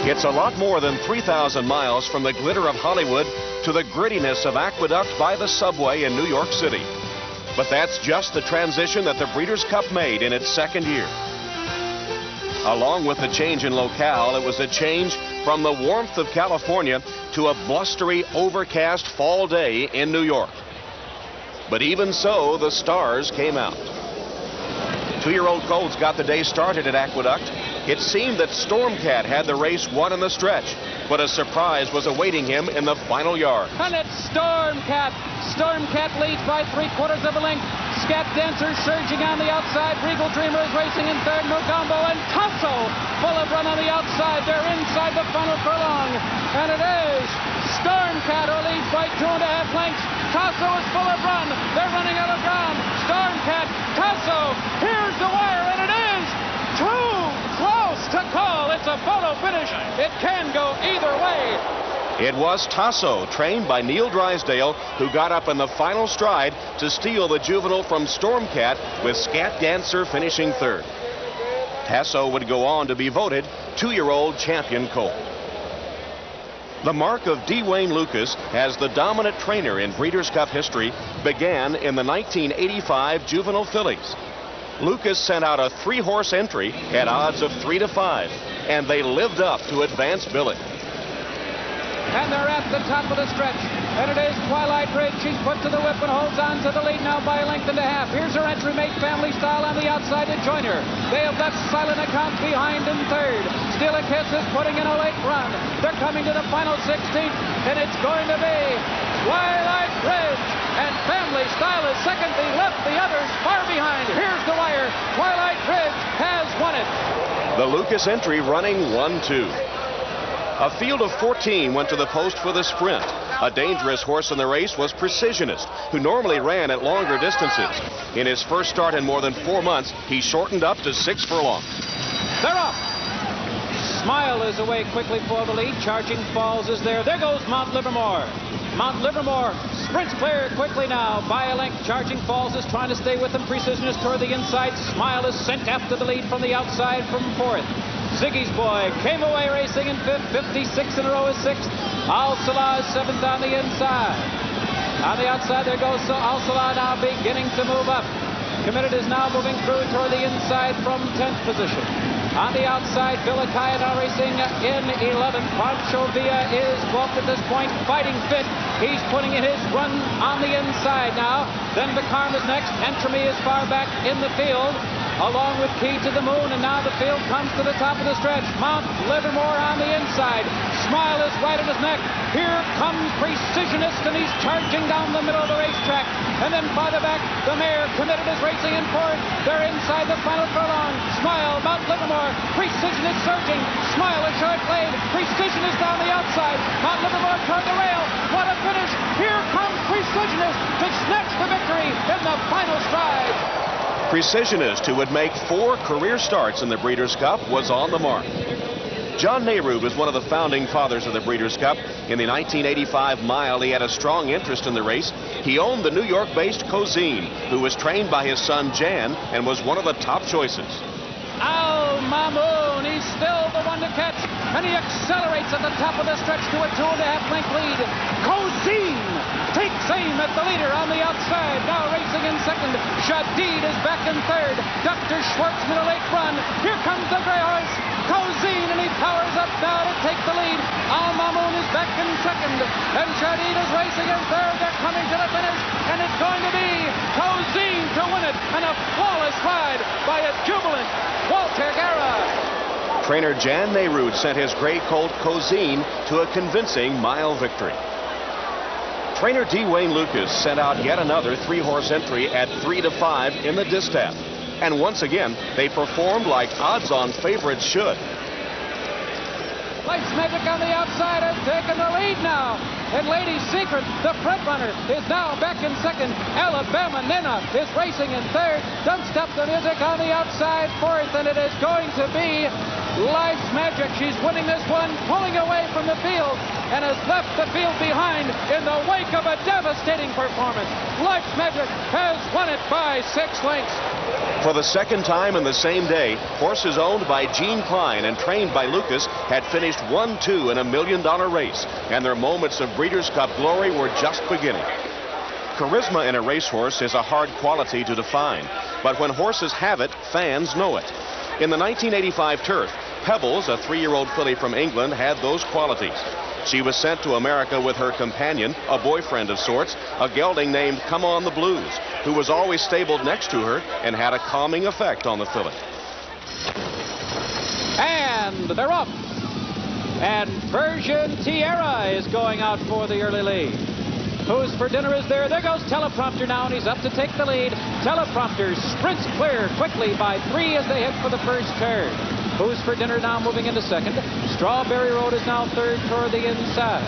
It's a lot more than 3,000 miles from the glitter of Hollywood to the grittiness of Aqueduct by the subway in New York City. But that's just the transition that the Breeders' Cup made in its second year. Along with the change in locale, it was a change from the warmth of California to a blustery, overcast fall day in New York. But even so, the stars came out. Two-year-old Colts got the day started at Aqueduct. It seemed that Stormcat had the race won in the stretch, but a surprise was awaiting him in the final yard. And it's Stormcat. Stormcat leads by 3/4 of a length. Scat Dancer surging on the outside. Regal Dreamer is racing in third. Mogambo and Tasso full of run on the outside. They're inside the final furlong. And it is Stormcat who leads by 2.5 lengths. Tasso is full of run. They're running out of ground. Stormcat, Tasso, here's the wire, and it is too close to call. It's a photo finish. It can go either way. It was Tasso, trained by Neil Drysdale, who got up in the final stride to steal the Juvenile from Stormcat, with Scat Dancer finishing third. Tasso would go on to be voted two-year-old champion colt. The mark of Dwayne Lucas as the dominant trainer in Breeders' Cup history began in the 1985 Juvenile Fillies. Lucas sent out a 3-horse entry at odds of 3 to 5, and they lived up to advanced billing. And they're at the top of the stretch. And it is Twilight Bridge. She's put to the whip and holds on to the lead now by 1.5 lengths. Here's her entry mate, Family Style, on the outside to join her. They have left Silent Account behind in third. Still a Kiss is putting in a late run. They're coming to the final 16th, and it's going to be Twilight Bridge. And Family Style is second. They left the others far behind. Here's the wire. Twilight Bridge has won it. The Lucas entry running 1-2. A field of 14 went to the post for the sprint. A dangerous horse in the race was Precisionist, who normally ran at longer distances. In his first start in more than 4 months, he shortened up to 6 furlongs. They're off. Smile is away quickly for the lead. Charging Falls is there. There goes Mount Livermore. Mount Livermore sprints clear quickly now by a length. Charging Falls is trying to stay with him. Precisionist toward the inside. Smile is sent after the lead from the outside from fourth. Ziggy's Boy came away racing in fifth. 56 in a row is sixth. Al Salah is seventh on the inside. On the outside there goes Al Salah now beginning to move up. Committed is now moving through toward the inside from 10th position. On the outside, Villicaya now racing in 11th. Pancho Villa is balked at this point, fighting fit. He's putting in his run on the inside now. Then Vicarm is next. Entremy is far back in the field, along with Key to the Moon, and now the field comes to the top of the stretch. Mount Livermore on the inside. Smile is right on his neck. Here comes Precisionist, and he's charging down the middle of the racetrack. And then farther back, the mare Committed is racing in fourth. They're inside the final furlong. Smile, Mount Livermore, Precisionist surging. Smile a short lead. Precisionist on the outside. Mount Livermore toward the rail. What a finish. Here comes Precisionist to snatch the victory in the final stride. Precisionist, who would make 4 career starts in the Breeders' Cup, was on the mark. John Nehru was one of the founding fathers of the Breeders' Cup. In the 1985 mile, he had a strong interest in the race. He owned the New York-based Cozine, who was trained by his son Jan and was one of the top choices. Al Mamoun, he's still the one to catch, and he accelerates at the top of the stretch to a 2.5 length lead. Cozine takes aim at the leader on the outside, now racing in second. Shadid is back in third. Dr. Schwartzman a late run. Here comes the gray horse, Cozine, and he powers up now to take the lead. Al Mamoun is back in second, and Shadid is racing in third. They're coming to the finish, and it's going to be Cozine to win it, and a flawless ride by a jubilant Walter Guerra. Trainer Jan Nehru sent his gray colt Cozine to a convincing mile victory. Trainer Dwayne Lucas sent out yet another 3-horse entry at 3 to 5 in the Distaff. And once again, they performed like odds-on favorites should. Life's Magic on the outside has taken the lead now. And Lady Secret, the front runner, is now back in second. Alabama Nina is racing in third. Don't Stop the Music on the outside fourth, and it is going to be Life's Magic. She's winning this one, pulling away from the field, and has left the field behind in the wake of a devastating performance. Life's Magic has won it by 6 lengths. For the second time in the same day, horses owned by Gene Klein and trained by Juukis had finished 1-2 in a $1 million race, and their moments of Breeders' Cup glory were just beginning. Charisma in a racehorse is a hard quality to define, but when horses have it, fans know it. In the 1985 Turf, Pebbles, a 3-year-old filly from England, had those qualities. She was sent to America with her companion, a boyfriend of sorts, a gelding named Come On the Blues, who was always stabled next to her and had a calming effect on the filly. And they're up. And Persian Tierra is going out for the early lead. Who's for Dinner is there. There goes Teleprompter now, and he's up to take the lead. Teleprompter sprints clear quickly by 3 as they head for the first turn. Who's for Dinner now moving into second. Strawberry Road is now third toward the inside.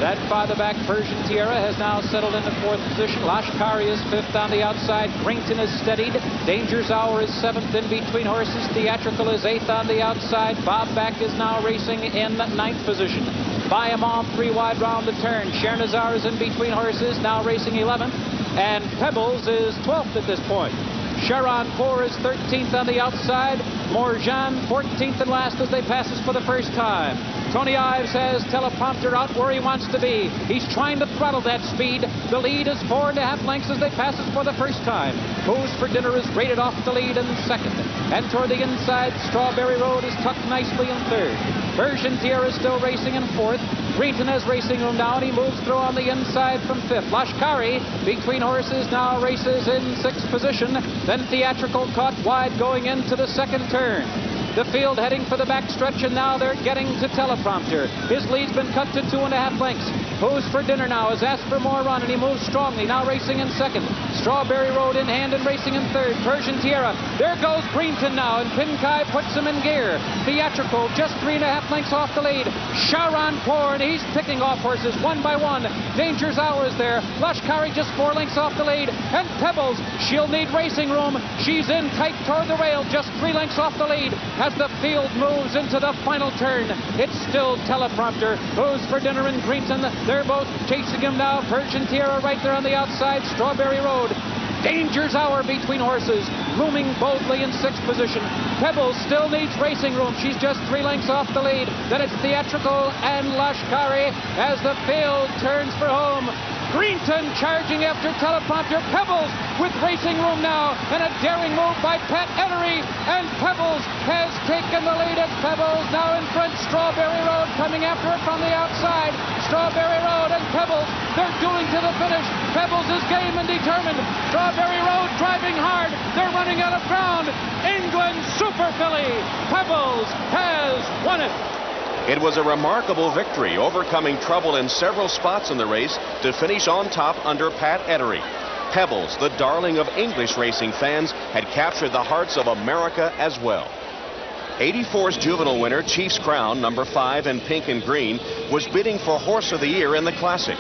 That farther back Persian Tierra has now settled into 4th position. Lashkari is 5th on the outside. Greenton is steadied. Danger's Hour is 7th in between horses. Theatrical is 8th on the outside. Bob Back is now racing in 9th position. By him on 3 wide round the turn. Chernazar is in between horses, now racing 11th. And Pebbles is 12th at this point. Sharon 4 is 13th on the outside. Morjan 14th and last as they pass us for the first time. Tony Ives has Teleprompter out where he wants to be. He's trying to throttle that speed. The lead is 4.5 lengths as they pass us for the first time. Who's for Dinner is rated off the lead in second. And toward the inside, Strawberry Road is tucked nicely in third. Persian Tierra is still racing in 4th. Greenton has racing room now, and he moves through on the inside from 5th. Lashkari, between horses, now races in 6th position. Then Theatrical caught wide going into the second turn. The field heading for the backstretch, and now they're getting to Teleprompter. His lead's been cut to 2.5 lengths. Who's for Dinner now has asked for more run, and he moves strongly, now racing in second. Strawberry Road in hand and racing in third. Persian Tierra. There goes Greenton now, and Pinkai puts him in gear. Theatrical just 3.5 lengths off the lead. Sharon Poor, and he's picking off horses one by one. Danger's Hour is there. Lashkari just 4 lengths off the lead. And Pebbles, she'll need racing room. She's in tight toward the rail, just 3 lengths off the lead. As the field moves into the final turn, it's still Teleprompter. Who's for Dinner and Greenton. They're both chasing him now. Persian Tierra right there on the outside. Strawberry Road. Danger's Hour between horses, looming boldly in 6th position. Pebbles still needs racing room. She's just 3 lengths off the lead. Then it's Theatrical and Lashkari as the field turns for home. Greenton charging after Teleprompter. Pebbles with racing room now, and a daring move by Pat Enery, and Pebbles has taken the lead. At Pebbles now in front. Strawberry Road coming after it from the outside. Strawberry Road and Pebbles, they're doing to the finish. Pebbles is game and determined. Strawberry Road driving hard. They're running out of ground. England Super Filly. Pebbles has won it. It was a remarkable victory, overcoming trouble in several spots in the race to finish on top under Pat Enery. Pebbles, the darling of English racing fans, had captured the hearts of America as well. 84's Juvenile winner, Chief's Crown, number 5 in pink and green, was bidding for Horse of the Year in the Classic.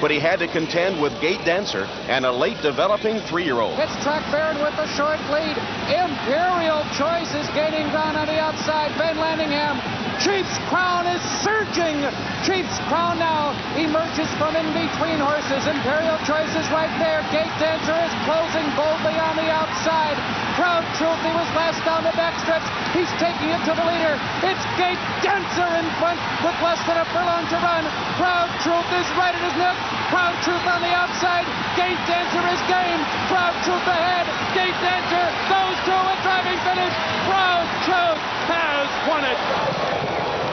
But he had to contend with Gate Dancer and a late developing 3-year-old. It's Track Baron with a short lead. Imperial Choice is gaining ground on the outside. Van Landingham. Chief's Crown is surging. Chief's Crown now emerges from in between horses. Imperial Choice is right there. Gate Dancer is closing boldly on the outside. Proud Truth, he was last down the backstretch. He's taking it to the leader. It's Gate Dancer in front with less than a furlong to run. Proud Truth is right at his neck. Proud Truth on the outside. Gate Dancer is game. Proud Truth ahead. Gate Dancer goes to a driving finish. Proud Truth has won it.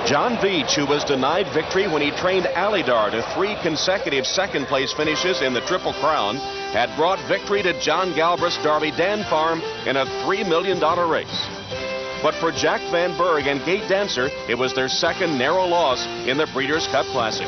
John Veach, who was denied victory when he trained Alidar to 3 consecutive second-place finishes in the Triple Crown, had brought victory to John Galbraith's Derby Dan Farm in a $3 million race. But for Jack Van Berg and Gate Dancer, it was their second narrow loss in the Breeders' Cup Classic.